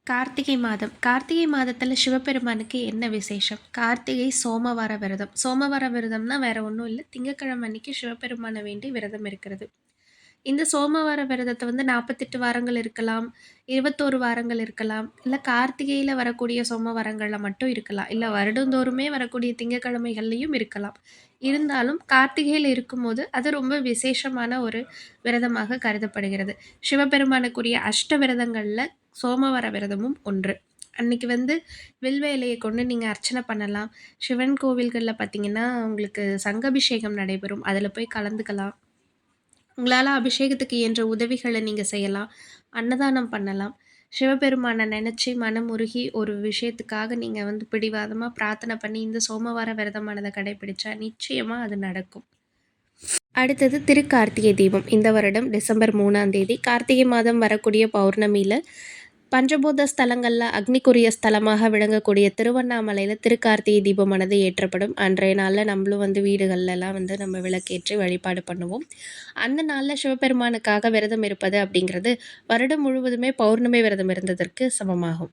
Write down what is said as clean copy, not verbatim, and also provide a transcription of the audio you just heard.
கார்த்திகை மாதம். கார்த்திகை மாதத்துல சிவபெருமானுக்கு என்ன விசேஷம்? கார்த்திகை சோமவார விரதம். சோமவார விரதம்னா வேற ஒண்ணும் இல்ல. திங்கட்கிழமை அன்னைக்கு சிவபெருமான வேண்டி விரதம் இருக்கிறது. இந்த சோமவார விரதத்த 48 வாரங்கள் இருக்கலாம், 21 வாரங்கள் இருக்கலாம், இல்ல கார்த்திகையில வரக்கூடிய சோமவாரங்கள்ல மட்டும் இருக்கலாம். இல்ல வருடந்தோறுமே வரக்கூடிய திங்கட்கிழமைகள்லயும் இருக்கலாம். இருந்தாலும் கார்த்திகையில இருக்கும்போது, அது ரொம்ப விசேஷமான ஒரு விரதமாக கருதப்படுகிறது. சிவபெருமானுக்குரிய அஷ்ட விரதங்கள்ல சோமவார விரதமும் ஒன்று. அன்னைக்கு வில்வ இலைய கொண்டு நீங்க அர்ச்சனை பண்ணலாம். சிவன் கோவில்கள்ல பார்த்தீங்கன்னா, உங்களுக்கு சங்கபிஷேகம் நடைபெறும். அதுல போய் கலந்துக்கலாம். உங்களால அபிஷேகத்துக்கு இயன்ற உதவிகள நீங்க செய்யலாம். அன்னதானம் பண்ணலாம். சிவபெருமான நெனச்சு மனமுருகி ஒரு விஷயத்துக்காக நீங்க பிடிவாதமா பிரார்த்தனை பண்ணி இந்த சோமவார விரதமானத கடைபிடிச்சா நிச்சயமா அது நடக்கும். அடுத்தது திருக்கார்த்திகை தீபம். இந்த வருடம் டிசம்பர் 3ஆம் தேதி கார்த்திகை மாதம் வரக்கூடிய பௌர்ணமியில பஞ்சபூத ஸ்தலங்கள்ல அக்னிக்குரிய ஸ்தலமாக விளங்கக்கூடிய திருவண்ணாமலையில திருக்கார்த்திகை தீபமானது ஏற்றப்படும். அன்றைய நாள்ல நம்மளும் வீடுகள்லலாம் நம்ம விளக்கேற்றி வழிபாடு பண்ணுவோம். அந்த நாள்ல சிவபெருமானுக்காக விரதம் இருப்பது அப்படிங்கிறது வருடம் முழுவதுமே பௌர்ணமி விரதம் இருந்ததற்கு சமமாகும்.